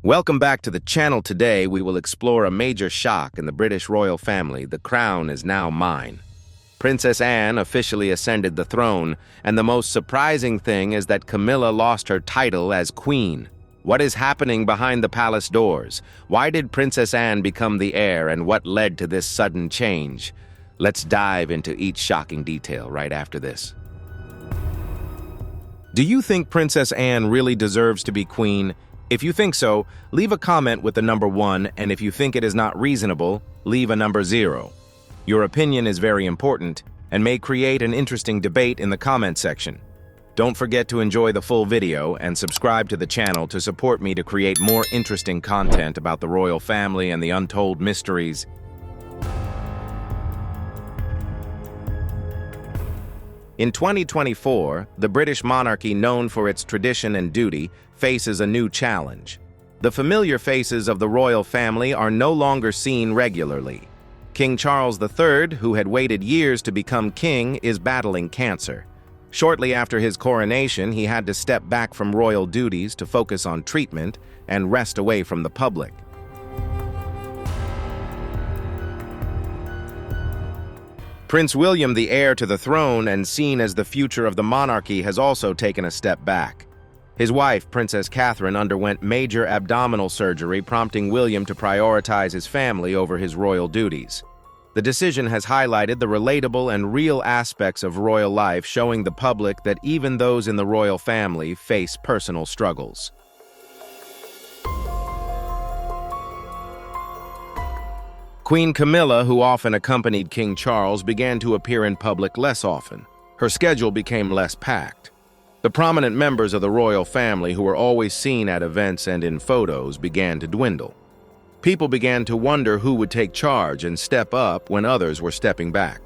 Welcome back to the channel. Today we will explore a major shock in the British royal family. The crown is now mine. Princess Anne officially ascended the throne, and the most surprising thing is that Camilla lost her title as queen. What is happening behind the palace doors? Why did Princess Anne become the heir, and what led to this sudden change? Let's dive into each shocking detail right after this. Do you think Princess Anne really deserves to be queen? If you think so, leave a comment with the number 1, and if you think it is not reasonable, leave a number 0. Your opinion is very important and may create an interesting debate in the comment section. Don't forget to enjoy the full video and subscribe to the channel to support me to create more interesting content about the royal family and the untold mysteries. In 2024, the British monarchy, known for its tradition and duty, faces a new challenge. The familiar faces of the royal family are no longer seen regularly. King Charles III, who had waited years to become king, is battling cancer. Shortly after his coronation, he had to step back from royal duties to focus on treatment and rest away from the public. Prince William, the heir to the throne and seen as the future of the monarchy, has also taken a step back. His wife, Princess Catherine, underwent major abdominal surgery, prompting William to prioritize his family over his royal duties. The decision has highlighted the relatable and real aspects of royal life, showing the public that even those in the royal family face personal struggles. Queen Camilla, who often accompanied King Charles, began to appear in public less often. Her schedule became less packed. The prominent members of the royal family who were always seen at events and in photos began to dwindle. People began to wonder who would take charge and step up when others were stepping back.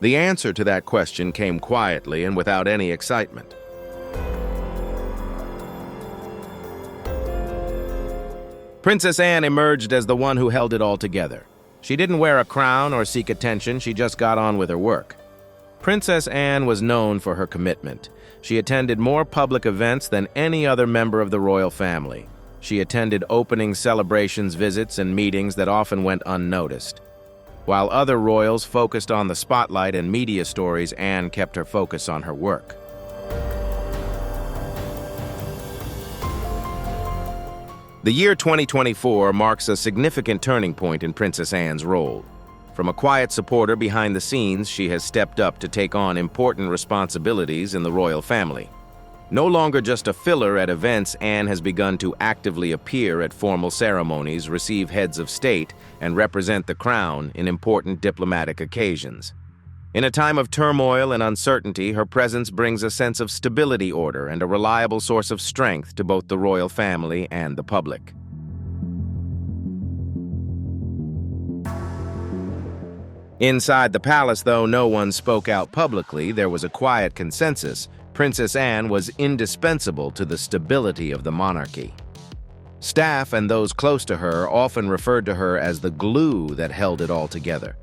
The answer to that question came quietly and without any excitement. Princess Anne emerged as the one who held it all together. She didn't wear a crown or seek attention, she just got on with her work. Princess Anne was known for her commitment. She attended more public events than any other member of the royal family. She attended opening celebrations, visits, and meetings that often went unnoticed. While other royals focused on the spotlight and media stories, Anne kept her focus on her work. The year 2024 marks a significant turning point in Princess Anne's role. From a quiet supporter behind the scenes, she has stepped up to take on important responsibilities in the royal family. No longer just a filler at events, Anne has begun to actively appear at formal ceremonies, receive heads of state, and represent the crown in important diplomatic occasions. In a time of turmoil and uncertainty, her presence brings a sense of stability, order, and a reliable source of strength to both the royal family and the public. Inside the palace, though no one spoke out publicly, there was a quiet consensus. Princess Anne was indispensable to the stability of the monarchy. Staff and those close to her often referred to her as the glue that held it all together.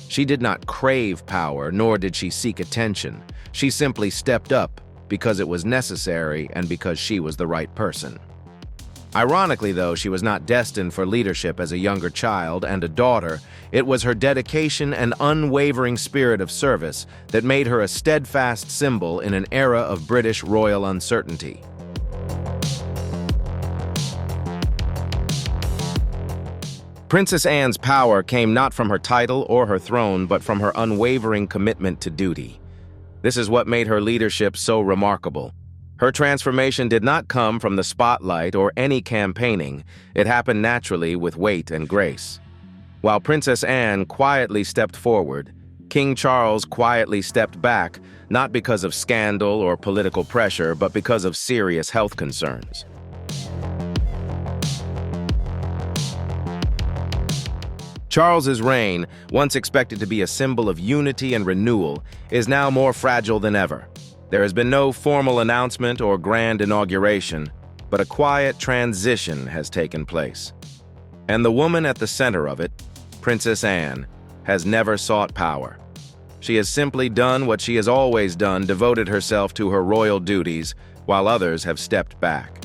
She did not crave power, nor did she seek attention. She simply stepped up because it was necessary and because she was the right person. Ironically, though, she was not destined for leadership as a younger child and a daughter. It was her dedication and unwavering spirit of service that made her a steadfast symbol in an era of British royal uncertainty. Princess Anne's power came not from her title or her throne, but from her unwavering commitment to duty. This is what made her leadership so remarkable. Her transformation did not come from the spotlight or any campaigning. It happened naturally with weight and grace. While Princess Anne quietly stepped forward, King Charles quietly stepped back, not because of scandal or political pressure, but because of serious health concerns. Charles's reign, once expected to be a symbol of unity and renewal, is now more fragile than ever. There has been no formal announcement or grand inauguration, but a quiet transition has taken place. And the woman at the center of it, Princess Anne, has never sought power. She has simply done what she has always done, devoted herself to her royal duties, while others have stepped back.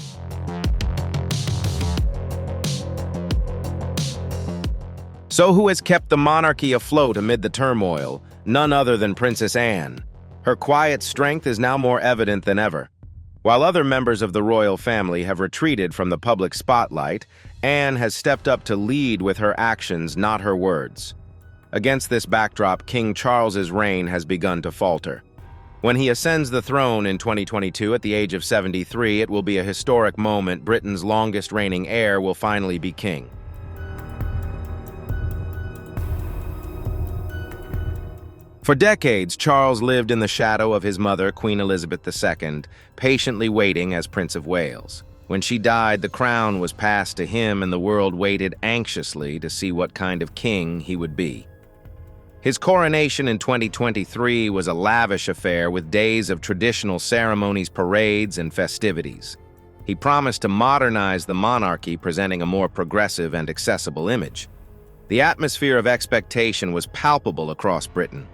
So who has kept the monarchy afloat amid the turmoil? None other than Princess Anne. Her quiet strength is now more evident than ever. While other members of the royal family have retreated from the public spotlight, Anne has stepped up to lead with her actions, not her words. Against this backdrop, King Charles's reign has begun to falter. When he ascends the throne in 2022 at the age of 73, it will be a historic moment. Britain's longest reigning heir will finally be king. For decades, Charles lived in the shadow of his mother, Queen Elizabeth II, patiently waiting as Prince of Wales. When she died, the crown was passed to him, and the world waited anxiously to see what kind of king he would be. His coronation in 2023 was a lavish affair with days of traditional ceremonies, parades, and festivities. He promised to modernize the monarchy, presenting a more progressive and accessible image. The atmosphere of expectation was palpable across Britain.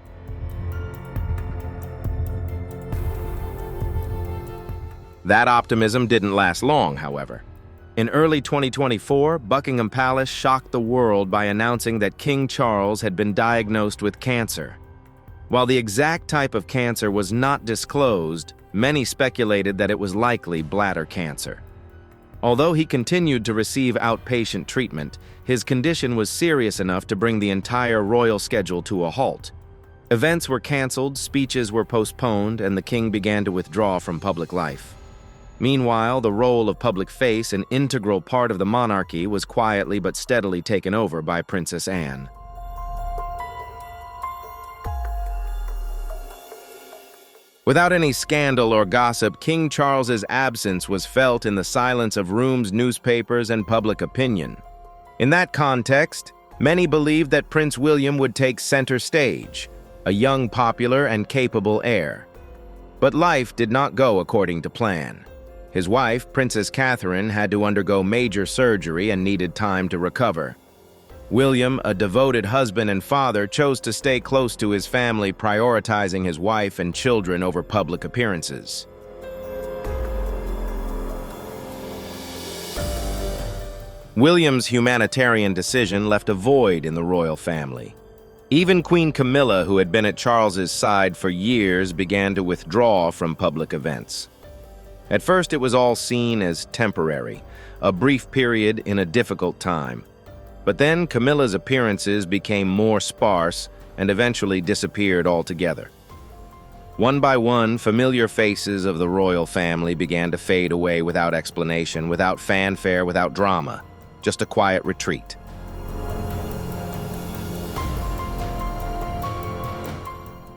That optimism didn't last long, however. In early 2024, Buckingham Palace shocked the world by announcing that King Charles had been diagnosed with cancer. While the exact type of cancer was not disclosed, many speculated that it was likely bladder cancer. Although he continued to receive outpatient treatment, his condition was serious enough to bring the entire royal schedule to a halt. Events were canceled, speeches were postponed, and the king began to withdraw from public life. Meanwhile, the role of public face, an integral part of the monarchy, was quietly but steadily taken over by Princess Anne. Without any scandal or gossip, King Charles's absence was felt in the silence of rooms, newspapers, and public opinion. In that context, many believed that Prince William would take center stage, a young, popular, and capable heir. But life did not go according to plan. His wife, Princess Catherine, had to undergo major surgery and needed time to recover. William, a devoted husband and father, chose to stay close to his family, prioritizing his wife and children over public appearances. William's humanitarian decision left a void in the royal family. Even Queen Camilla, who had been at Charles's side for years, began to withdraw from public events. At first, it was all seen as temporary, a brief period in a difficult time. But then Camilla's appearances became more sparse and eventually disappeared altogether. One by one, familiar faces of the royal family began to fade away without explanation, without fanfare, without drama, just a quiet retreat.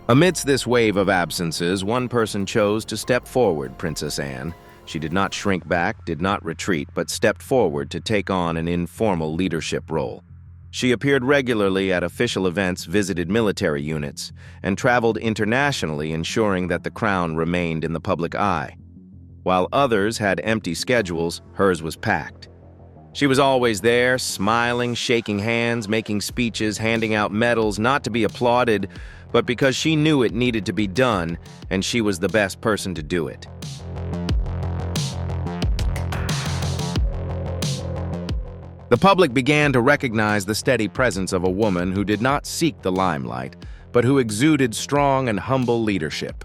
Amidst this wave of absences, one person chose to step forward, Princess Anne. She did not shrink back, did not retreat, but stepped forward to take on an informal leadership role. She appeared regularly at official events, visited military units, and traveled internationally, ensuring that the crown remained in the public eye. While others had empty schedules, hers was packed. She was always there, smiling, shaking hands, making speeches, handing out medals, not to be applauded, but because she knew it needed to be done, and she was the best person to do it. The public began to recognize the steady presence of a woman who did not seek the limelight, but who exuded strong and humble leadership.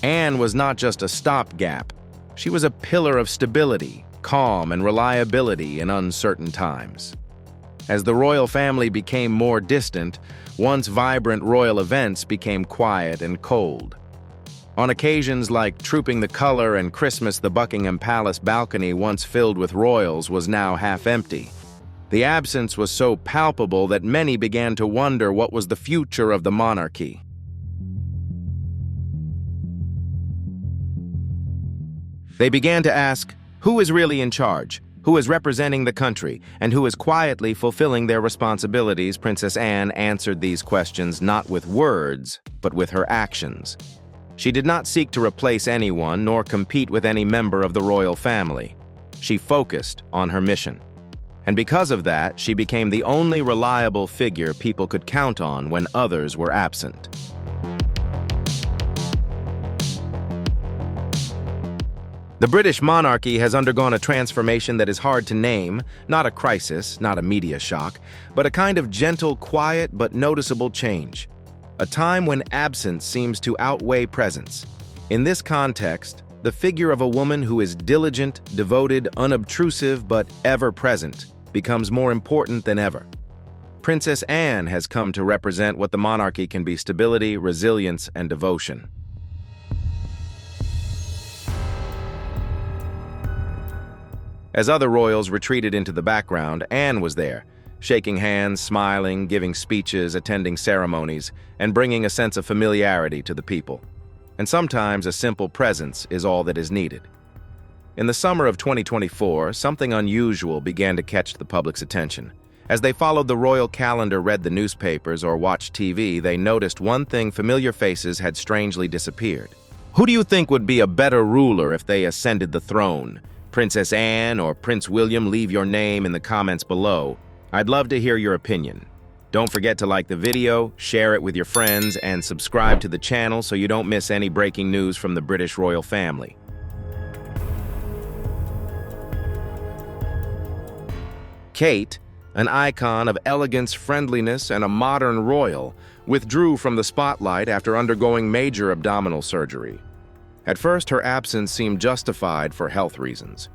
Anne was not just a stopgap. She was a pillar of stability, calm, and reliability in uncertain times. As the royal family became more distant, once vibrant royal events became quiet and cold. On occasions like Trooping the Color and Christmas, the Buckingham Palace balcony, once filled with royals, was now half empty. The absence was so palpable that many began to wonder what was the future of the monarchy. They began to ask, who is really in charge? Who is representing the country, and who is quietly fulfilling their responsibilities? Princess Anne answered these questions not with words, but with her actions. She did not seek to replace anyone nor compete with any member of the royal family. She focused on her mission. And because of that, she became the only reliable figure people could count on when others were absent. The British monarchy has undergone a transformation that is hard to name, not a crisis, not a media shock, but a kind of gentle, quiet, but noticeable change. A time when absence seems to outweigh presence. In this context, the figure of a woman who is diligent, devoted, unobtrusive, but ever-present becomes more important than ever. Princess Anne has come to represent what the monarchy can be: stability, resilience, and devotion. As other royals retreated into the background, Anne was there, shaking hands, smiling, giving speeches, attending ceremonies, and bringing a sense of familiarity to the people. And sometimes a simple presence is all that is needed. In the summer of 2024, something unusual began to catch the public's attention. As they followed the royal calendar, read the newspapers, or watched TV, they noticed one thing: familiar faces had strangely disappeared. Who do you think would be a better ruler if they ascended the throne? Princess Anne or Prince William? Leave your name in the comments below. I'd love to hear your opinion. Don't forget to like the video, share it with your friends, and subscribe to the channel so you don't miss any breaking news from the British royal family. Kate, an icon of elegance, friendliness, and a modern royal, withdrew from the spotlight after undergoing major abdominal surgery. At first, her absence seemed justified for health reasons.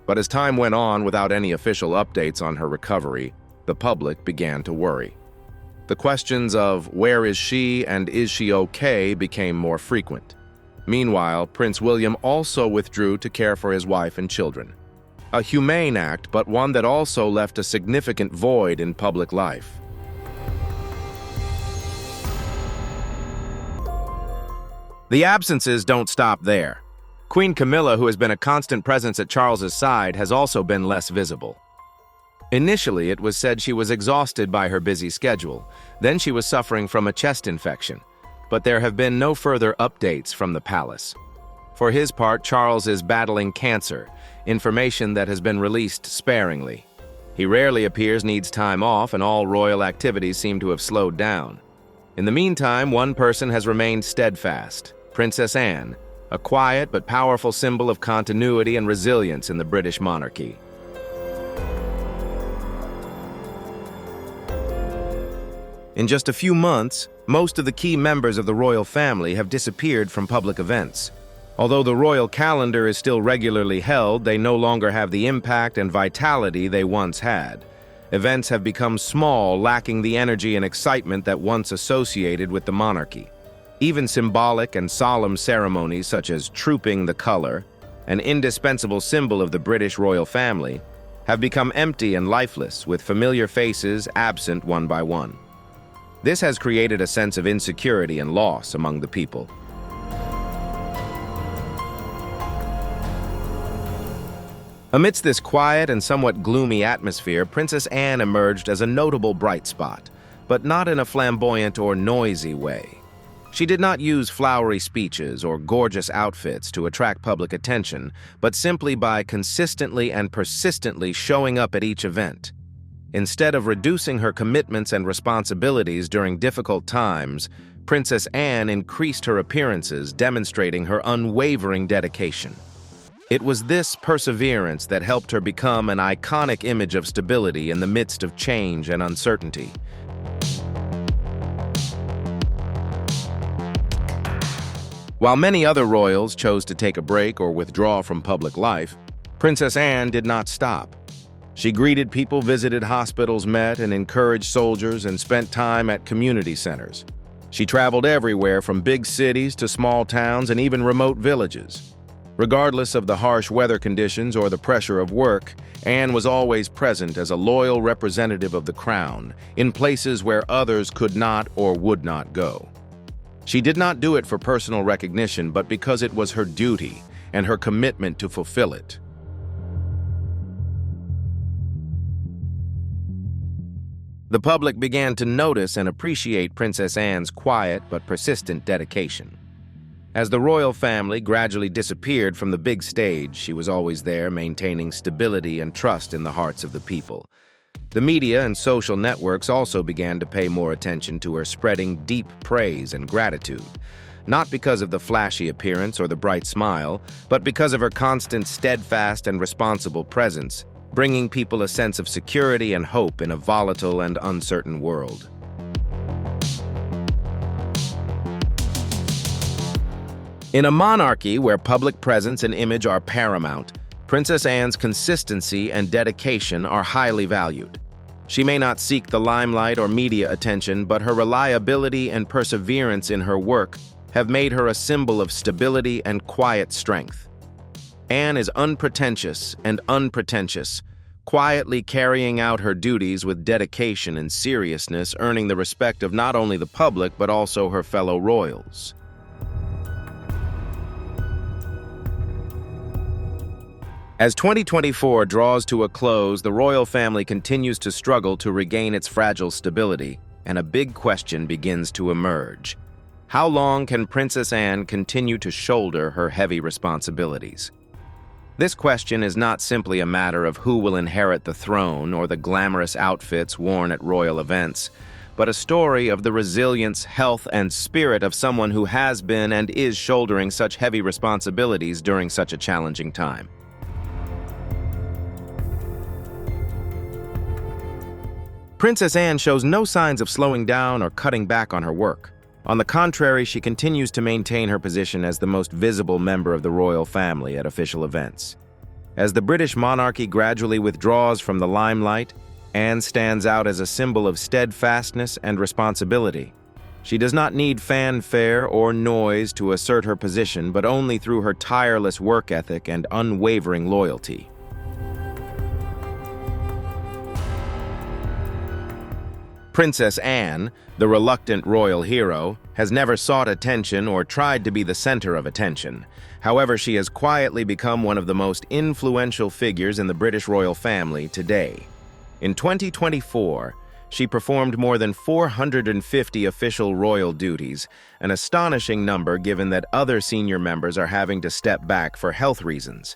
But as time went on without any official updates on her recovery, the public began to worry. The questions of where is she and is she okay became more frequent. Meanwhile, Prince William also withdrew to care for his wife and children. A humane act, but one that also left a significant void in public life. The absences don't stop there. Queen Camilla, who has been a constant presence at Charles's side, has also been less visible. Initially, it was said she was exhausted by her busy schedule. Then she was suffering from a chest infection. But there have been no further updates from the palace. For his part, Charles is battling cancer, information that has been released sparingly. He rarely appears, needs time off, and all royal activities seem to have slowed down. In the meantime, one person has remained steadfast: Princess Anne, a quiet but powerful symbol of continuity and resilience in the British monarchy. In just a few months, most of the key members of the royal family have disappeared from public events. Although the royal calendar is still regularly held, they no longer have the impact and vitality they once had. Events have become small, lacking the energy and excitement that once associated with the monarchy. Even symbolic and solemn ceremonies such as trooping the color, an indispensable symbol of the British royal family, have become empty and lifeless, with familiar faces absent one by one. This has created a sense of insecurity and loss among the people. Amidst this quiet and somewhat gloomy atmosphere, Princess Anne emerged as a notable bright spot, but not in a flamboyant or noisy way. She did not use flowery speeches or gorgeous outfits to attract public attention, but simply by consistently and persistently showing up at each event. Instead of reducing her commitments and responsibilities during difficult times, Princess Anne increased her appearances, demonstrating her unwavering dedication. It was this perseverance that helped her become an iconic image of stability in the midst of change and uncertainty. While many other royals chose to take a break or withdraw from public life, Princess Anne did not stop. She greeted people, visited hospitals, met and encouraged soldiers, and spent time at community centers. She traveled everywhere, from big cities to small towns and even remote villages. Regardless of the harsh weather conditions or the pressure of work, Anne was always present as a loyal representative of the crown, in places where others could not or would not go. She did not do it for personal recognition, but because it was her duty and her commitment to fulfill it. The public began to notice and appreciate Princess Anne's quiet but persistent dedication. As the royal family gradually disappeared from the big stage, she was always there, maintaining stability and trust in the hearts of the people. The media and social networks also began to pay more attention to her, spreading deep praise and gratitude. not because of the flashy appearance or the bright smile, but because of her constant, steadfast, and responsible presence, bringing people a sense of security and hope in a volatile and uncertain world. In a monarchy where public presence and image are paramount, Princess Anne's consistency and dedication are highly valued. She may not seek the limelight or media attention, but her reliability and perseverance in her work have made her a symbol of stability and quiet strength. Anne is unpretentious and unpretentious, quietly carrying out her duties with dedication and seriousness, earning the respect of not only the public but also her fellow royals. As 2024 draws to a close, the royal family continues to struggle to regain its fragile stability, and a big question begins to emerge. How long can Princess Anne continue to shoulder her heavy responsibilities? This question is not simply a matter of who will inherit the throne or the glamorous outfits worn at royal events, but a story of the resilience, health, and spirit of someone who has been and is shouldering such heavy responsibilities during such a challenging time. Princess Anne shows no signs of slowing down or cutting back on her work. On the contrary, she continues to maintain her position as the most visible member of the royal family at official events. As the British monarchy gradually withdraws from the limelight, Anne stands out as a symbol of steadfastness and responsibility. She does not need fanfare or noise to assert her position, but only through her tireless work ethic and unwavering loyalty. Princess Anne, the reluctant royal hero, has never sought attention or tried to be the center of attention. However, she has quietly become one of the most influential figures in the British royal family today. In 2024, she performed more than 450 official royal duties, an astonishing number given that other senior members are having to step back for health reasons.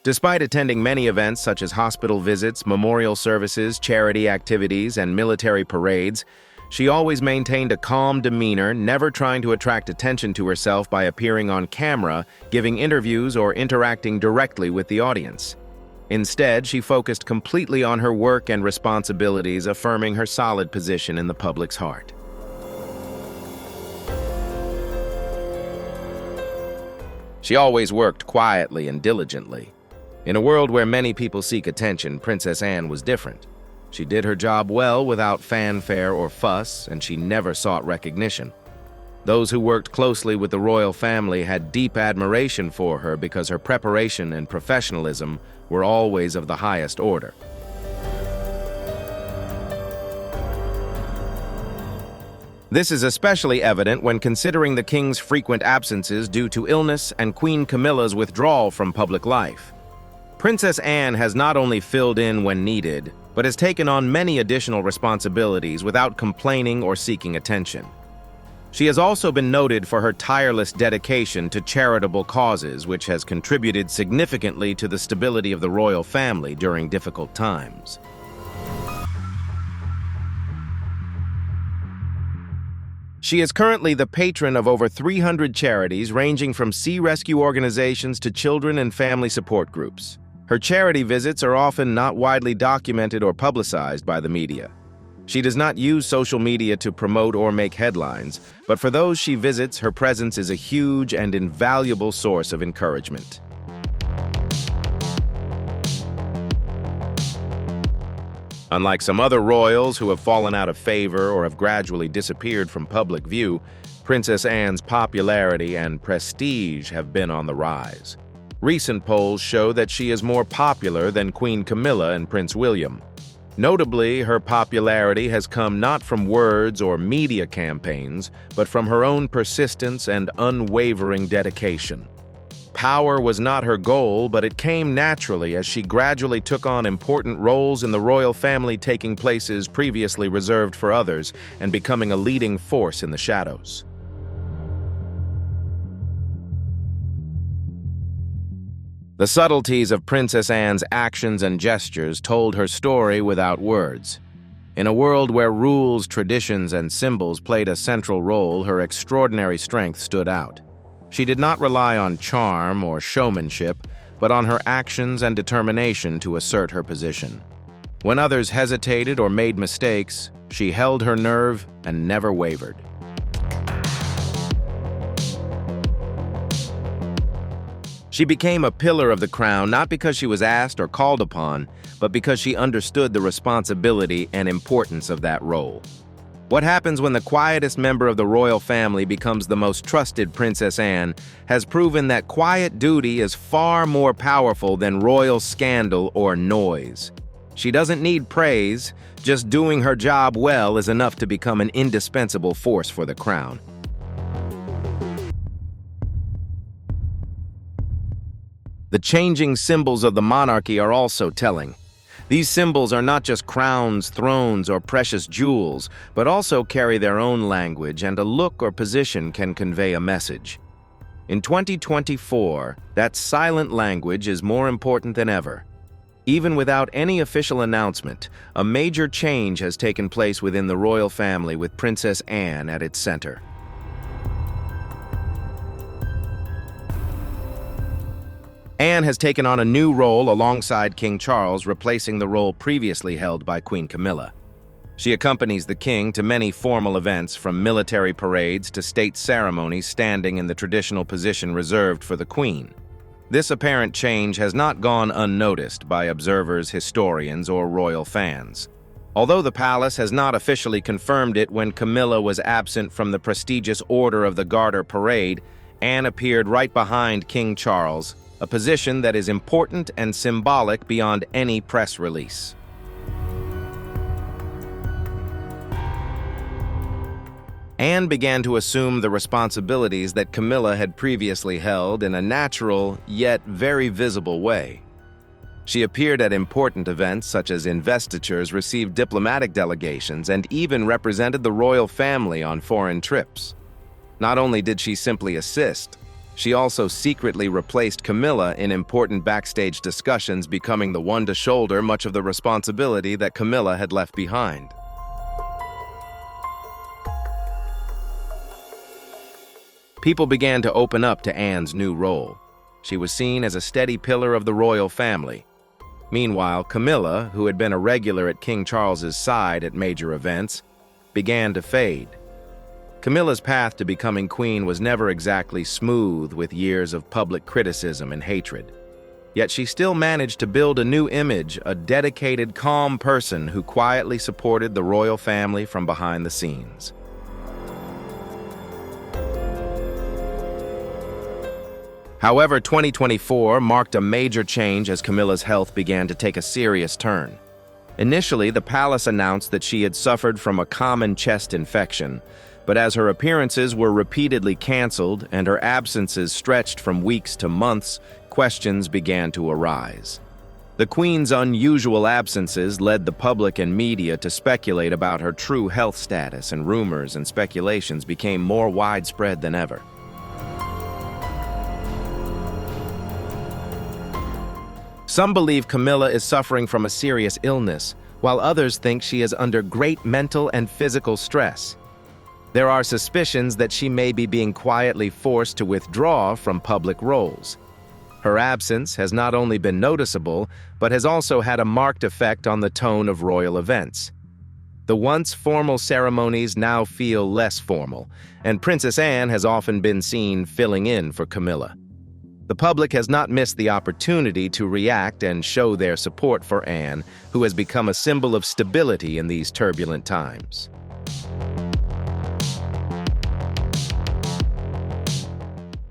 Despite attending many events such as hospital visits, memorial services, charity activities, and military parades, she always maintained a calm demeanor, never trying to attract attention to herself by appearing on camera, giving interviews, or interacting directly with the audience. Instead, she focused completely on her work and responsibilities, affirming her solid position in the public's heart. She always worked quietly and diligently. In a world where many people seek attention, Princess Anne was different. She did her job well without fanfare or fuss, and she never sought recognition. Those who worked closely with the royal family had deep admiration for her because her preparation and professionalism were always of the highest order. This is especially evident when considering the king's frequent absences due to illness and Queen Camilla's withdrawal from public life. Princess Anne has not only filled in when needed, but has taken on many additional responsibilities without complaining or seeking attention. She has also been noted for her tireless dedication to charitable causes, which has contributed significantly to the stability of the royal family during difficult times. She is currently the patron of over 300 charities ranging from sea rescue organizations to children and family support groups. Her charity visits are often not widely documented or publicized by the media. She does not use social media to promote or make headlines, but for those she visits, her presence is a huge and invaluable source of encouragement. Unlike some other royals who have fallen out of favor or have gradually disappeared from public view, Princess Anne's popularity and prestige have been on the rise. Recent polls show that she is more popular than Queen Camilla and Prince William. Notably, her popularity has come not from words or media campaigns, but from her own persistence and unwavering dedication. Power was not her goal, but it came naturally as she gradually took on important roles in the royal family, taking places previously reserved for others and becoming a leading force in the shadows. The subtleties of Princess Anne's actions and gestures told her story without words. In a world where rules, traditions, and symbols played a central role, her extraordinary strength stood out. She did not rely on charm or showmanship, but on her actions and determination to assert her position. When others hesitated or made mistakes, she held her nerve and never wavered. She became a pillar of the crown not because she was asked or called upon, but because she understood the responsibility and importance of that role. What happens when the quietest member of the royal family becomes the most trusted Princess Anne has proven that quiet duty is far more powerful than royal scandal or noise. She doesn't need praise, just doing her job well is enough to become an indispensable force for the crown. The changing symbols of the monarchy are also telling. These symbols are not just crowns, thrones, or precious jewels, but also carry their own language, and a look or position can convey a message. In 2024, that silent language is more important than ever. Even without any official announcement, a major change has taken place within the royal family with Princess Anne at its center. Anne has taken on a new role alongside King Charles, replacing the role previously held by Queen Camilla. She accompanies the king to many formal events, from military parades to state ceremonies, standing in the traditional position reserved for the queen. This apparent change has not gone unnoticed by observers, historians, or royal fans. Although the palace has not officially confirmed it, when Camilla was absent from the prestigious Order of the Garter parade, Anne appeared right behind King Charles, a position that is important and symbolic beyond any press release. Anne began to assume the responsibilities that Camilla had previously held in a natural, yet very visible way. She appeared at important events such as investitures, received diplomatic delegations, and even represented the royal family on foreign trips. Not only did she simply assist, she also secretly replaced Camilla in important backstage discussions, becoming the one to shoulder much of the responsibility that Camilla had left behind. People began to open up to Anne's new role. She was seen as a steady pillar of the royal family. Meanwhile, Camilla, who had been a regular at King Charles's side at major events, began to fade. Camilla's path to becoming queen was never exactly smooth, with years of public criticism and hatred. Yet she still managed to build a new image, a dedicated, calm person who quietly supported the royal family from behind the scenes. However, 2024 marked a major change as Camilla's health began to take a serious turn. Initially, the palace announced that she had suffered from a common chest infection, but as her appearances were repeatedly canceled and her absences stretched from weeks to months, questions began to arise. The Queen's unusual absences led the public and media to speculate about her true health status, and rumors and speculations became more widespread than ever. Some believe Camilla is suffering from a serious illness, while others think she is under great mental and physical stress. There are suspicions that she may be being quietly forced to withdraw from public roles. Her absence has not only been noticeable, but has also had a marked effect on the tone of royal events. The once formal ceremonies now feel less formal, and Princess Anne has often been seen filling in for Camilla. The public has not missed the opportunity to react and show their support for Anne, who has become a symbol of stability in these turbulent times.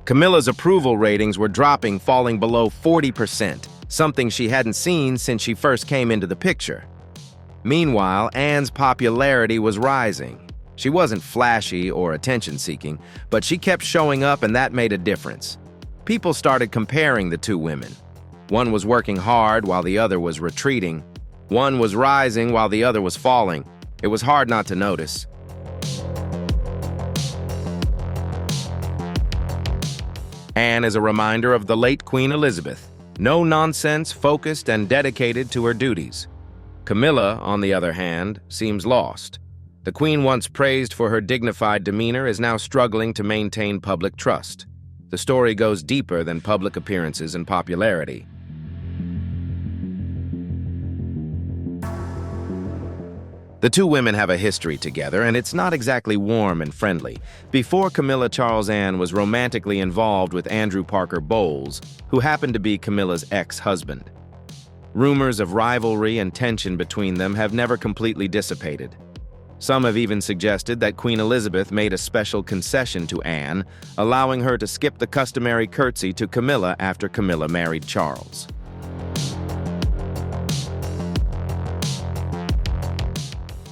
Camilla's approval ratings were dropping, falling below 40%, something she hadn't seen since she first came into the picture. Meanwhile, Anne's popularity was rising. She wasn't flashy or attention-seeking, but she kept showing up, and that made a difference. People started comparing the two women. One was working hard while the other was retreating. One was rising while the other was falling. It was hard not to notice. Anne is a reminder of the late Queen Elizabeth. No nonsense, focused and dedicated to her duties. Camilla, on the other hand, seems lost. The queen, once praised for her dignified demeanor, is now struggling to maintain public trust. The story goes deeper than public appearances and popularity. The two women have a history together, and it's not exactly warm and friendly. Before Camilla, Charles Anne was romantically involved with Andrew Parker Bowles, who happened to be Camilla's ex-husband. Rumors of rivalry and tension between them have never completely dissipated. Some have even suggested that Queen Elizabeth made a special concession to Anne, allowing her to skip the customary curtsy to Camilla after Camilla married Charles.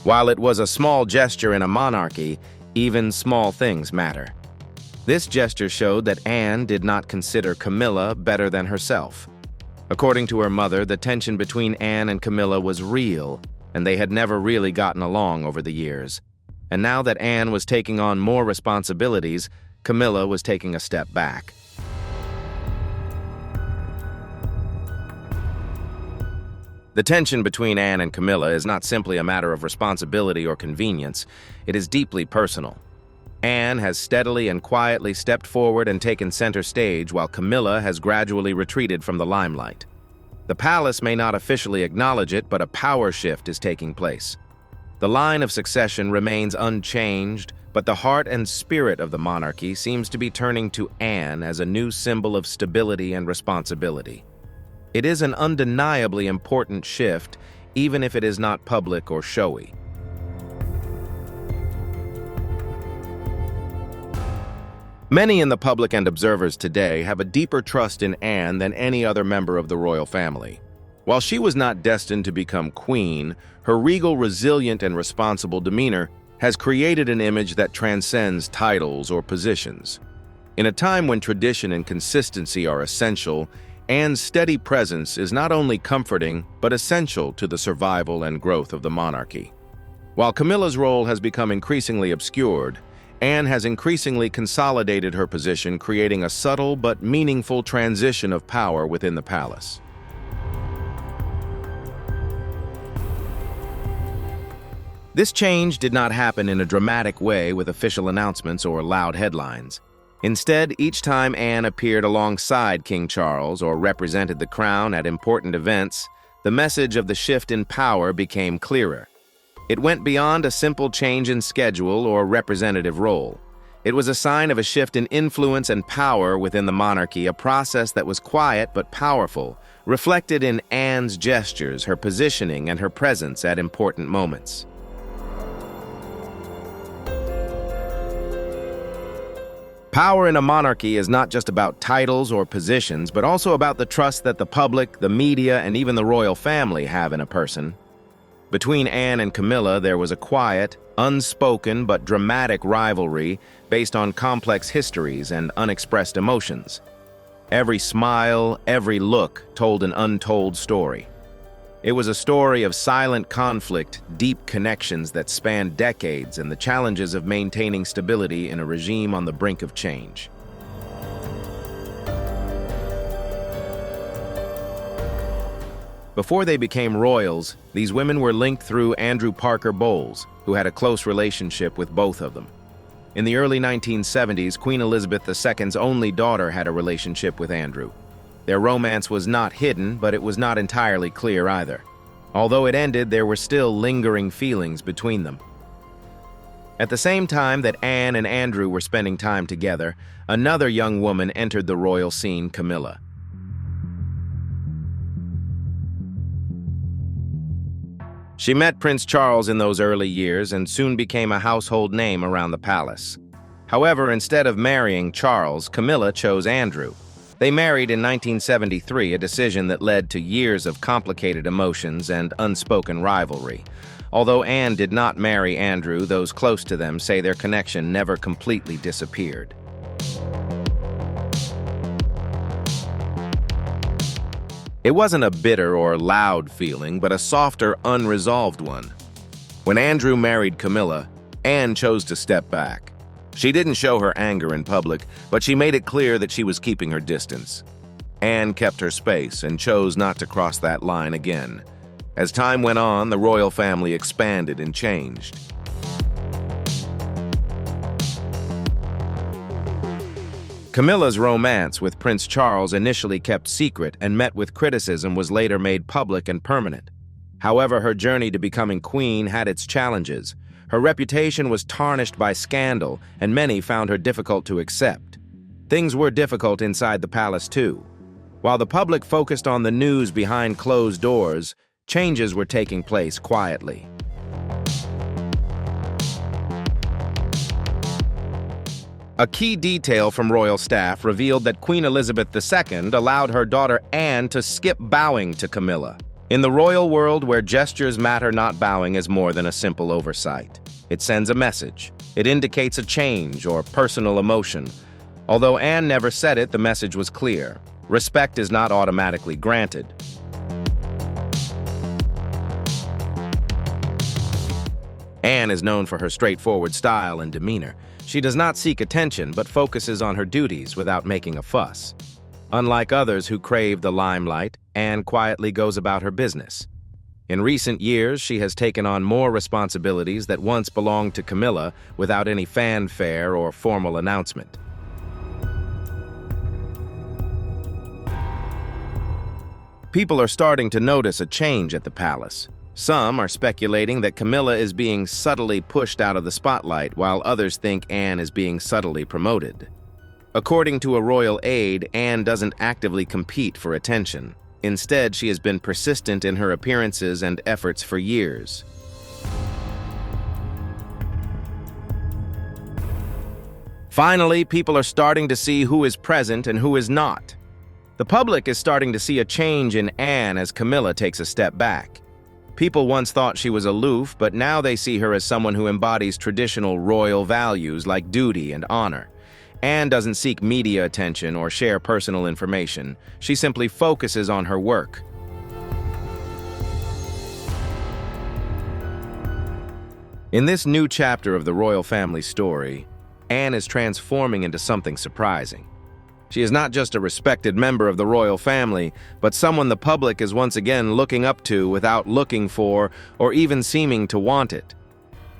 While it was a small gesture in a monarchy, even small things matter. This gesture showed that Anne did not consider Camilla better than herself. According to her mother, the tension between Anne and Camilla was real, and they had never really gotten along over the years. And now that Anne was taking on more responsibilities, Camilla was taking a step back. The tension between Anne and Camilla is not simply a matter of responsibility or convenience. It is deeply personal. Anne has steadily and quietly stepped forward and taken center stage, while Camilla has gradually retreated from the limelight. The palace may not officially acknowledge it, but a power shift is taking place. The line of succession remains unchanged, but the heart and spirit of the monarchy seems to be turning to Anne as a new symbol of stability and responsibility. It is an undeniably important shift, even if it is not public or showy. Many in the public and observers today have a deeper trust in Anne than any other member of the royal family. While she was not destined to become queen, her regal, resilient, and responsible demeanor has created an image that transcends titles or positions. In a time when tradition and consistency are essential, Anne's steady presence is not only comforting, but essential to the survival and growth of the monarchy. While Camilla's role has become increasingly obscured, Anne has increasingly consolidated her position, creating a subtle but meaningful transition of power within the palace. This change did not happen in a dramatic way with official announcements or loud headlines. Instead, each time Anne appeared alongside King Charles or represented the crown at important events, the message of the shift in power became clearer. It went beyond a simple change in schedule or representative role. It was a sign of a shift in influence and power within the monarchy, a process that was quiet but powerful, reflected in Anne's gestures, her positioning, and her presence at important moments. Power in a monarchy is not just about titles or positions, but also about the trust that the public, the media, and even the royal family have in a person. Between Anne and Camilla, there was a quiet, unspoken but dramatic rivalry based on complex histories and unexpressed emotions. Every smile, every look told an untold story. It was a story of silent conflict, deep connections that spanned decades, and the challenges of maintaining stability in a regime on the brink of change. Before they became royals, these women were linked through Andrew Parker Bowles, who had a close relationship with both of them. In the early 1970s, Queen Elizabeth II's only daughter had a relationship with Andrew. Their romance was not hidden, but it was not entirely clear either. Although it ended, there were still lingering feelings between them. At the same time that Anne and Andrew were spending time together, another young woman entered the royal scene, Camilla. She met Prince Charles in those early years and soon became a household name around the palace. However, instead of marrying Charles, Camilla chose Andrew. They married in 1973, a decision that led to years of complicated emotions and unspoken rivalry. Although Anne did not marry Andrew, those close to them say their connection never completely disappeared. It wasn't a bitter or loud feeling, but a softer, unresolved one. When Andrew married Camilla, Anne chose to step back. She didn't show her anger in public, but she made it clear that she was keeping her distance. Anne kept her space and chose not to cross that line again. As time went on, the royal family expanded and changed. Camilla's romance with Prince Charles, initially kept secret and met with criticism, was later made public and permanent. However, her journey to becoming queen had its challenges. Her reputation was tarnished by scandal, and many found her difficult to accept. Things were difficult inside the palace, too. While the public focused on the news behind closed doors, changes were taking place quietly. A key detail from royal staff revealed that Queen Elizabeth II allowed her daughter Anne to skip bowing to Camilla. In the royal world, where gestures matter, not bowing is more than a simple oversight. It sends a message. It indicates a change or personal emotion. Although Anne never said it, the message was clear. Respect is not automatically granted. Anne is known for her straightforward style and demeanor. She does not seek attention, but focuses on her duties without making a fuss. Unlike others who crave the limelight, Anne quietly goes about her business. In recent years, she has taken on more responsibilities that once belonged to Camilla without any fanfare or formal announcement. People are starting to notice a change at the palace. Some are speculating that Camilla is being subtly pushed out of the spotlight, while others think Anne is being subtly promoted. According to a royal aide, Anne doesn't actively compete for attention. Instead, she has been persistent in her appearances and efforts for years. Finally, people are starting to see who is present and who is not. The public is starting to see a change in Anne as Camilla takes a step back. People once thought she was aloof, but now they see her as someone who embodies traditional royal values like duty and honor. Anne doesn't seek media attention or share personal information. She simply focuses on her work. In this new chapter of the royal family story, Anne is transforming into something surprising. She is not just a respected member of the royal family, but someone the public is once again looking up to without looking for or even seeming to want it.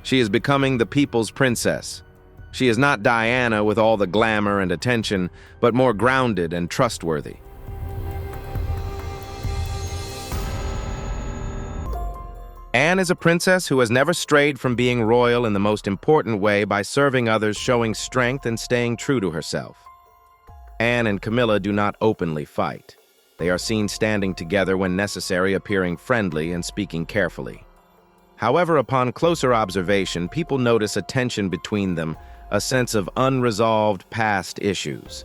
She is becoming the people's princess. She is not Diana with all the glamour and attention, but more grounded and trustworthy. Anne is a princess who has never strayed from being royal in the most important way by serving others, showing strength, and staying true to herself. Anne and Camilla do not openly fight. They are seen standing together when necessary, appearing friendly and speaking carefully. However, upon closer observation, people notice a tension between them, a sense of unresolved past issues.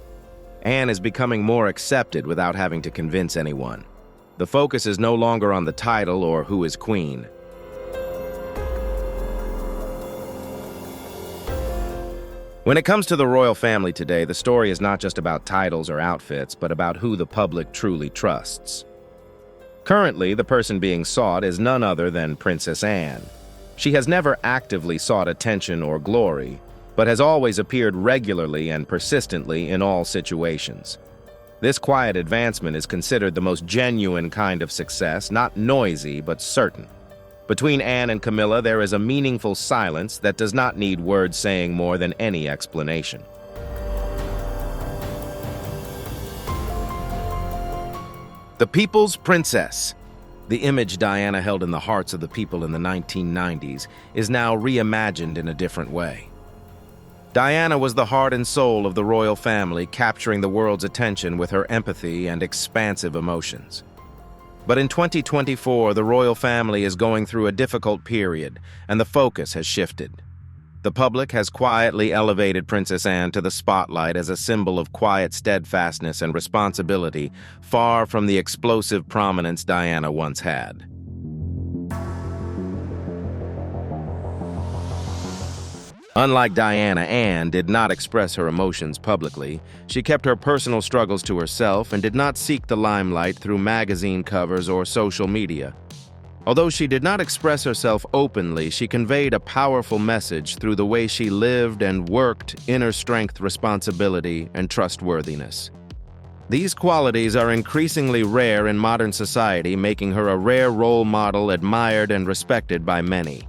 Anne is becoming more accepted without having to convince anyone. The focus is no longer on the title or who is queen. When it comes to the royal family today, the story is not just about titles or outfits, but about who the public truly trusts. Currently, the person being sought is none other than Princess Anne. She has never actively sought attention or glory, but has always appeared regularly and persistently in all situations. This quiet advancement is considered the most genuine kind of success, not noisy, but certain. Between Anne and Camilla, there is a meaningful silence that does not need words saying more than any explanation. The People's Princess. The image Diana held in the hearts of the people in the 1990s is now reimagined in a different way. Diana was the heart and soul of the royal family, capturing the world's attention with her empathy and expansive emotions. But in 2024, the royal family is going through a difficult period, and the focus has shifted. The public has quietly elevated Princess Anne to the spotlight as a symbol of quiet steadfastness and responsibility, far from the explosive prominence Diana once had. Unlike Diana, Anne did not express her emotions publicly. She kept her personal struggles to herself and did not seek the limelight through magazine covers or social media. Although she did not express herself openly, she conveyed a powerful message through the way she lived and worked: inner strength, responsibility, and trustworthiness. These qualities are increasingly rare in modern society, making her a rare role model admired and respected by many.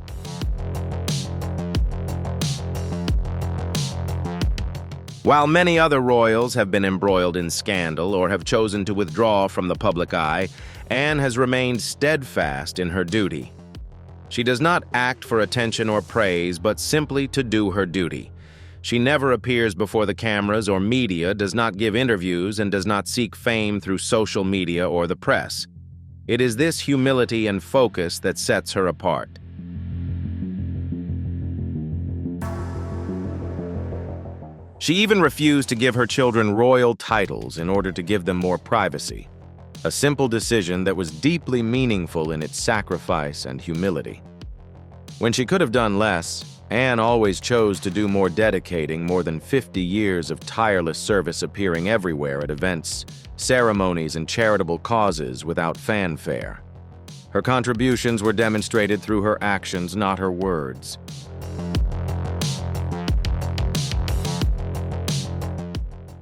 While many other royals have been embroiled in scandal or have chosen to withdraw from the public eye, Anne has remained steadfast in her duty. She does not act for attention or praise, but simply to do her duty. She never appears before the cameras or media, does not give interviews, and does not seek fame through social media or the press. It is this humility and focus that sets her apart. She even refused to give her children royal titles in order to give them more privacy, a simple decision that was deeply meaningful in its sacrifice and humility. When she could have done less, Anne always chose to do more, dedicating more than 50 years of tireless service, appearing everywhere at events, ceremonies, and charitable causes without fanfare. Her contributions were demonstrated through her actions, not her words.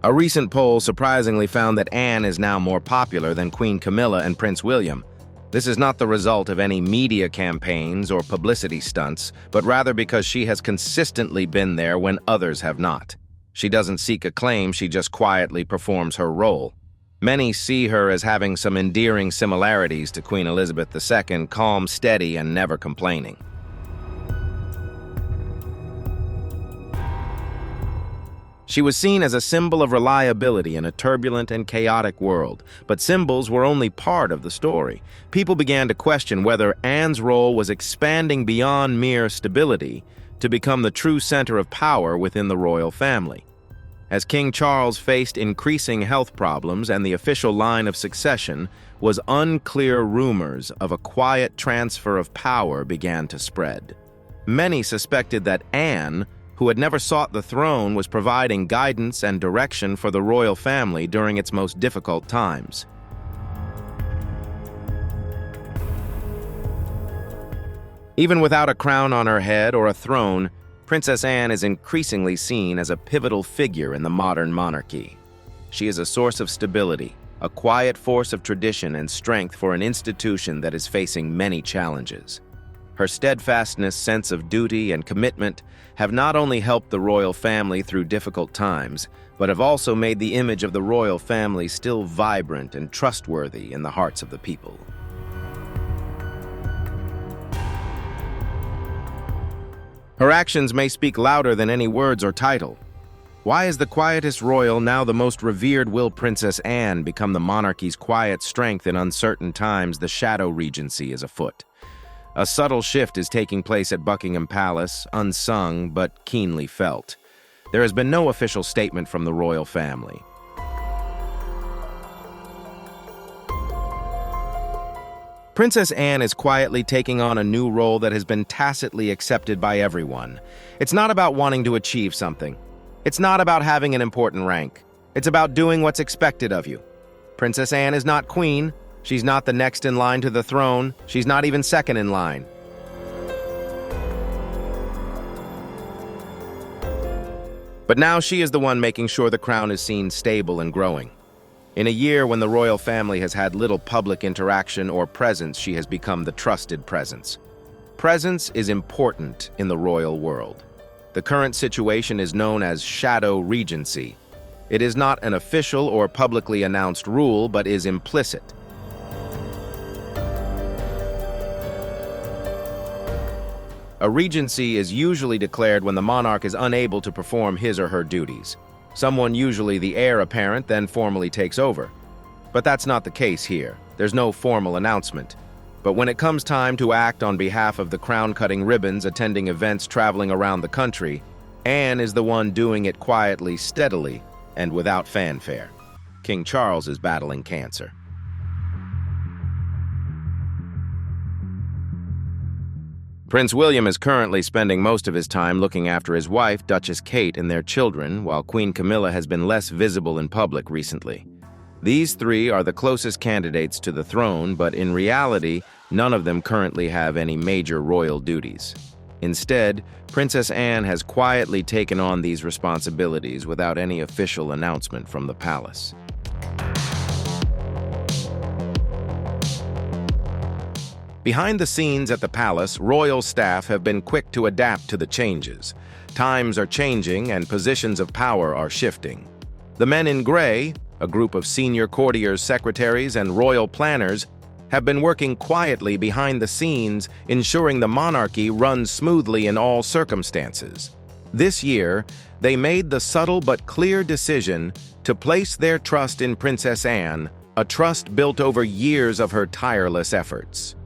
A recent poll surprisingly found that Anne is now more popular than Queen Camilla and Prince William. This is not the result of any media campaigns or publicity stunts, but rather because she has consistently been there when others have not. She doesn't seek acclaim, she just quietly performs her role. Many see her as having some endearing similarities to Queen Elizabeth II, calm, steady, and never complaining. She was seen as a symbol of reliability in a turbulent and chaotic world, but symbols were only part of the story. People began to question whether Anne's role was expanding beyond mere stability to become the true center of power within the royal family. As King Charles faced increasing health problems and the official line of succession was unclear, rumors of a quiet transfer of power began to spread. Many suspected that Anne, who had never sought the throne, was providing guidance and direction for the royal family during its most difficult times. Even without a crown on her head or a throne, Princess Anne is increasingly seen as a pivotal figure in the modern monarchy. She is a source of stability, a quiet force of tradition and strength for an institution that is facing many challenges. Her steadfastness, sense of duty, and commitment have not only helped the royal family through difficult times, but have also made the image of the royal family still vibrant and trustworthy in the hearts of the people. Her actions may speak louder than any words or title. Why is the quietest royal, now the most revered, will Princess Anne become the monarchy's quiet strength in uncertain times? The shadow regency is afoot. A subtle shift is taking place at Buckingham Palace, unsung but keenly felt. There has been no official statement from the royal family. Princess Anne is quietly taking on a new role that has been tacitly accepted by everyone. It's not about wanting to achieve something. It's not about having an important rank. It's about doing what's expected of you. Princess Anne is not queen. She's not the next in line to the throne. She's not even second in line. But now she is the one making sure the crown is seen stable and growing. In a year when the royal family has had little public interaction or presence, she has become the trusted presence. Presence is important in the royal world. The current situation is known as shadow regency. It is not an official or publicly announced rule, but is implicit. A regency is usually declared when the monarch is unable to perform his or her duties. Someone, usually the heir apparent, then formally takes over. But that's not the case here. There's no formal announcement. But when it comes time to act on behalf of the crown-cutting ribbons, attending events, traveling around the country, Anne is the one doing it quietly, steadily, and without fanfare. King Charles is battling cancer. Prince William is currently spending most of his time looking after his wife, Duchess Kate, and their children, while Queen Camilla has been less visible in public recently. These three are the closest candidates to the throne, but in reality, none of them currently have any major royal duties. Instead, Princess Anne has quietly taken on these responsibilities without any official announcement from the palace. Behind the scenes at the palace, royal staff have been quick to adapt to the changes. Times are changing and positions of power are shifting. The men in gray, a group of senior courtiers, secretaries, and royal planners, have been working quietly behind the scenes, ensuring the monarchy runs smoothly in all circumstances. This year, they made the subtle but clear decision to place their trust in Princess Anne, a trust built over years of her tireless efforts.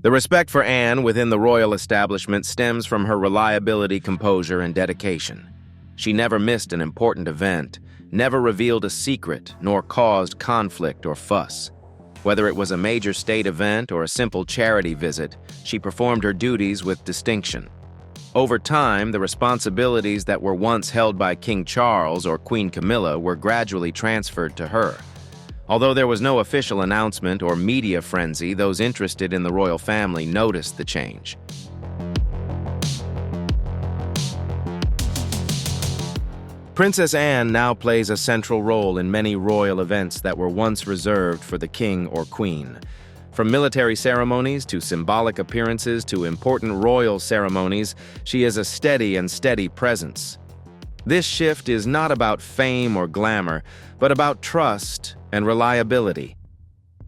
The respect for Anne within the royal establishment stems from her reliability, composure, and dedication. She never missed an important event, never revealed a secret, nor caused conflict or fuss. Whether it was a major state event or a simple charity visit, she performed her duties with distinction. Over time, the responsibilities that were once held by King Charles or Queen Camilla were gradually transferred to her. Although there was no official announcement or media frenzy, those interested in the royal family noticed the change. Princess Anne now plays a central role in many royal events that were once reserved for the king or queen. From military ceremonies to symbolic appearances to important royal ceremonies, she is a steady presence. This shift is not about fame or glamour, but about trust and reliability.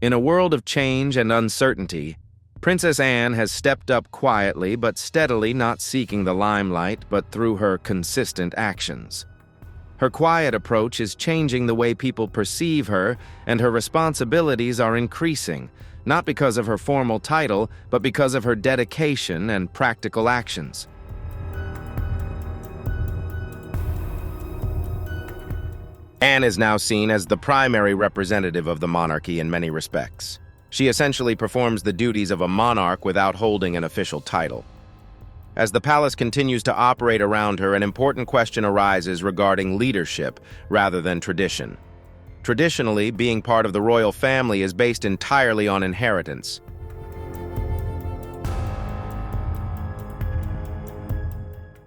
In a world of change and uncertainty, Princess Anne has stepped up quietly but steadily, not seeking the limelight, but through her consistent actions. Her quiet approach is changing the way people perceive her, and her responsibilities are increasing, not because of her formal title, but because of her dedication and practical actions. Anne is now seen as the primary representative of the monarchy in many respects. She essentially performs the duties of a monarch without holding an official title. As the palace continues to operate around her, an important question arises regarding leadership rather than tradition. Traditionally, being part of the royal family is based entirely on inheritance.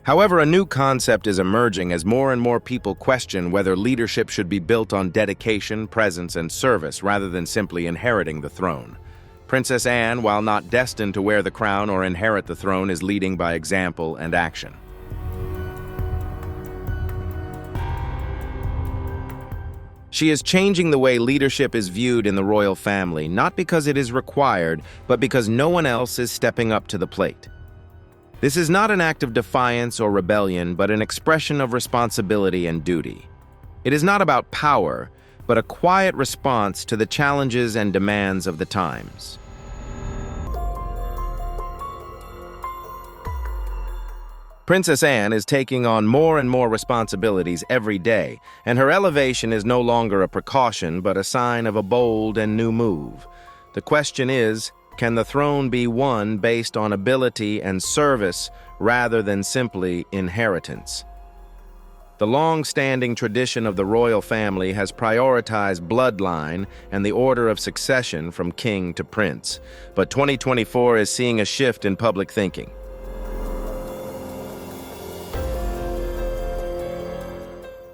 However, a new concept is emerging as more and more people question whether leadership should be built on dedication, presence, and service rather than simply inheriting the throne. Princess Anne, while not destined to wear the crown or inherit the throne, is leading by example and action. She is changing the way leadership is viewed in the royal family, not because it is required, but because no one else is stepping up to the plate. This is not an act of defiance or rebellion, but an expression of responsibility and duty. It is not about power, but a quiet response to the challenges and demands of the times. Princess Anne is taking on more and more responsibilities every day, and her elevation is no longer a precaution, but a sign of a bold and new move. The question is, can the throne be won based on ability and service rather than simply inheritance? The long-standing tradition of the royal family has prioritized bloodline and the order of succession from king to prince, but 2024 is seeing a shift in public thinking.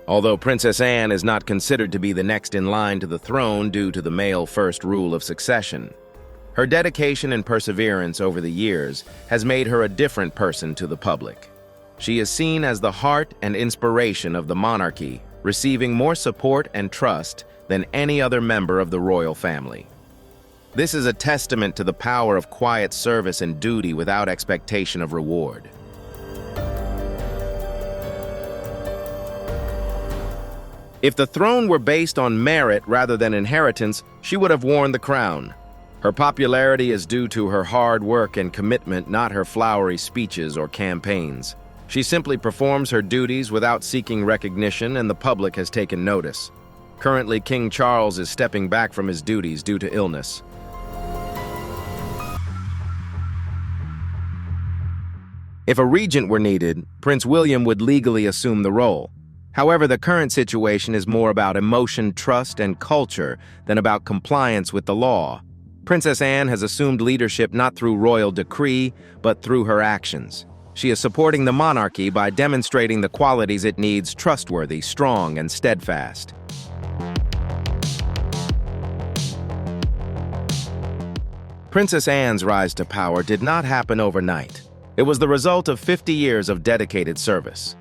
Although Princess Anne is not considered to be the next in line to the throne due to the male-first rule of succession, her dedication and perseverance over the years has made her a different person to the public. She is seen as the heart and inspiration of the monarchy, receiving more support and trust than any other member of the royal family. This is a testament to the power of quiet service and duty without expectation of reward. If the throne were based on merit rather than inheritance, she would have worn the crown. Her popularity is due to her hard work and commitment, not her flowery speeches or campaigns. She simply performs her duties without seeking recognition, and the public has taken notice. Currently, King Charles is stepping back from his duties due to illness. If a regent were needed, Prince William would legally assume the role. However, the current situation is more about emotion, trust, and culture than about compliance with the law. Princess Anne has assumed leadership not through royal decree, but through her actions. She is supporting the monarchy by demonstrating the qualities it needs: trustworthy, strong, and steadfast. Princess Anne's rise to power did not happen overnight. It was the result of 50 years of dedicated service.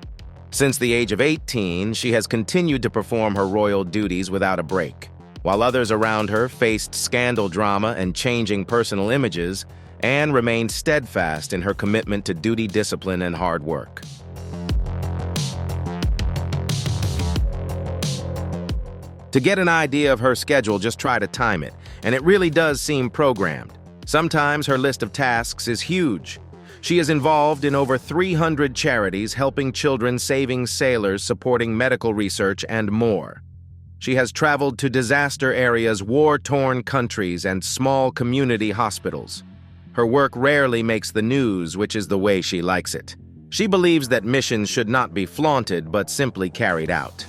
Since the age of 18, she has continued to perform her royal duties without a break. While others around her faced scandal drama and changing personal images, Anne remained steadfast in her commitment to duty, discipline, and hard work. To get an idea of her schedule, just try to time it, and it really does seem programmed. Sometimes her list of tasks is huge. She is involved in over 300 charities, helping children, saving sailors, supporting medical research, and more. She has traveled to disaster areas, war-torn countries, and small community hospitals. Her work rarely makes the news, which is the way she likes it. She believes that missions should not be flaunted, but simply carried out.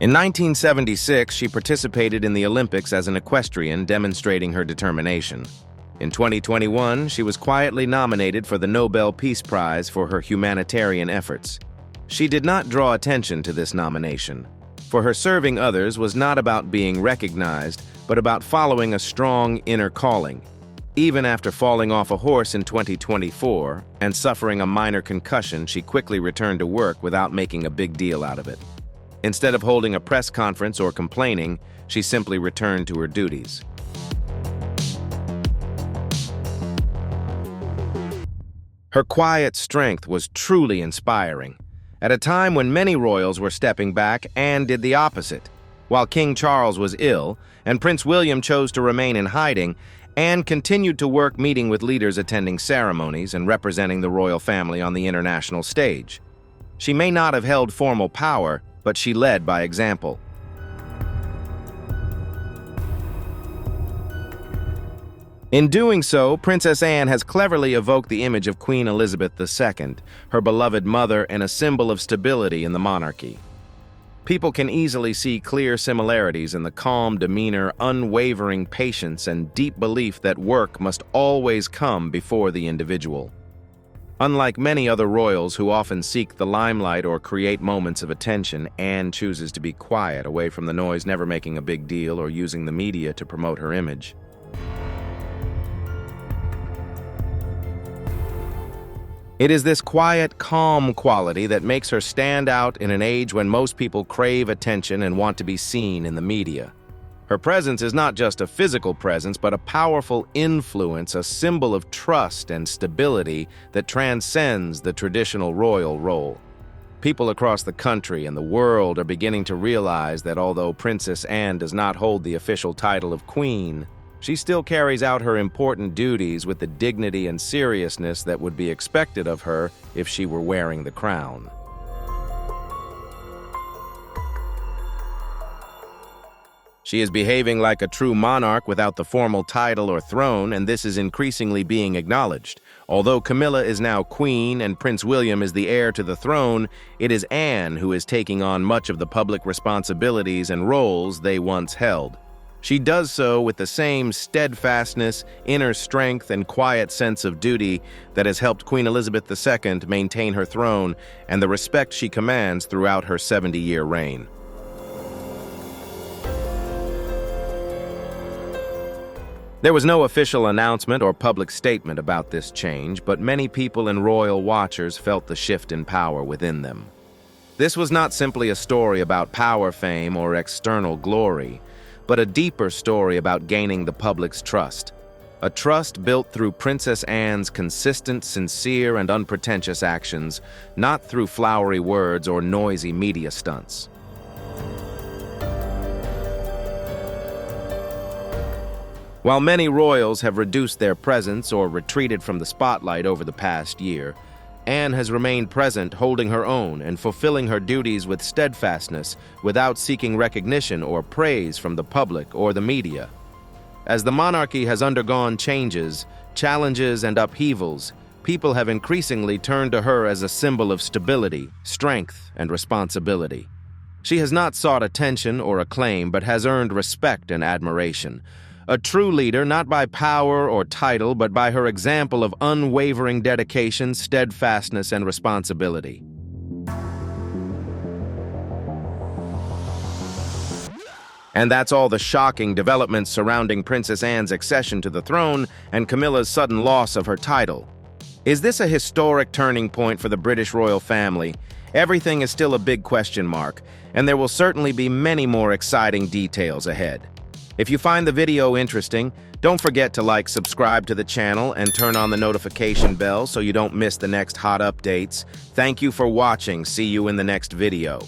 In 1976, she participated in the Olympics as an equestrian, demonstrating her determination. In 2021, she was quietly nominated for the Nobel Peace Prize for her humanitarian efforts. She did not draw attention to this nomination. For her, serving others was not about being recognized, but about following a strong inner calling. Even after falling off a horse in 2024 and suffering a minor concussion, she quickly returned to work without making a big deal out of it. Instead of holding a press conference or complaining, she simply returned to her duties. Her quiet strength was truly inspiring. At a time when many royals were stepping back, Anne did the opposite. While King Charles was ill and Prince William chose to remain in hiding, Anne continued to work, meeting with leaders, attending ceremonies, and representing the royal family on the international stage. She may not have held formal power, but she led by example. In doing so, Princess Anne has cleverly evoked the image of Queen Elizabeth II, her beloved mother and a symbol of stability in the monarchy. People can easily see clear similarities in the calm demeanor, unwavering patience, and deep belief that work must always come before the individual. Unlike many other royals who often seek the limelight or create moments of attention, Anne chooses to be quiet, away from the noise, never making a big deal or using the media to promote her image. It is this quiet, calm quality that makes her stand out in an age when most people crave attention and want to be seen in the media. Her presence is not just a physical presence, but a powerful influence, a symbol of trust and stability that transcends the traditional royal role. People across the country and the world are beginning to realize that although Princess Anne does not hold the official title of Queen, she still carries out her important duties with the dignity and seriousness that would be expected of her if she were wearing the crown. She is behaving like a true monarch without the formal title or throne, and this is increasingly being acknowledged. Although Camilla is now queen and Prince William is the heir to the throne, it is Anne who is taking on much of the public responsibilities and roles they once held. She does so with the same steadfastness, inner strength, and quiet sense of duty that has helped Queen Elizabeth II maintain her throne and the respect she commands throughout her 70-year reign. There was no official announcement or public statement about this change, but many people and royal watchers felt the shift in power within them. This was not simply a story about power, fame, or external glory, but a deeper story about gaining the public's trust. A trust built through Princess Anne's consistent, sincere, and unpretentious actions, not through flowery words or noisy media stunts. While many royals have reduced their presence or retreated from the spotlight over the past year, Anne has remained present, holding her own and fulfilling her duties with steadfastness without seeking recognition or praise from the public or the media. As the monarchy has undergone changes, challenges, and upheavals, people have increasingly turned to her as a symbol of stability, strength, and responsibility. She has not sought attention or acclaim, but has earned respect and admiration. A true leader, not by power or title, but by her example of unwavering dedication, steadfastness, and responsibility. And that's all the shocking developments surrounding Princess Anne's accession to the throne and Camilla's sudden loss of her title. Is this a historic turning point for the British royal family? Everything is still a big question mark, and there will certainly be many more exciting details ahead. If you find the video interesting, don't forget to like, subscribe to the channel, and turn on the notification bell so you don't miss the next hot updates. Thank you for watching. See you in the next video.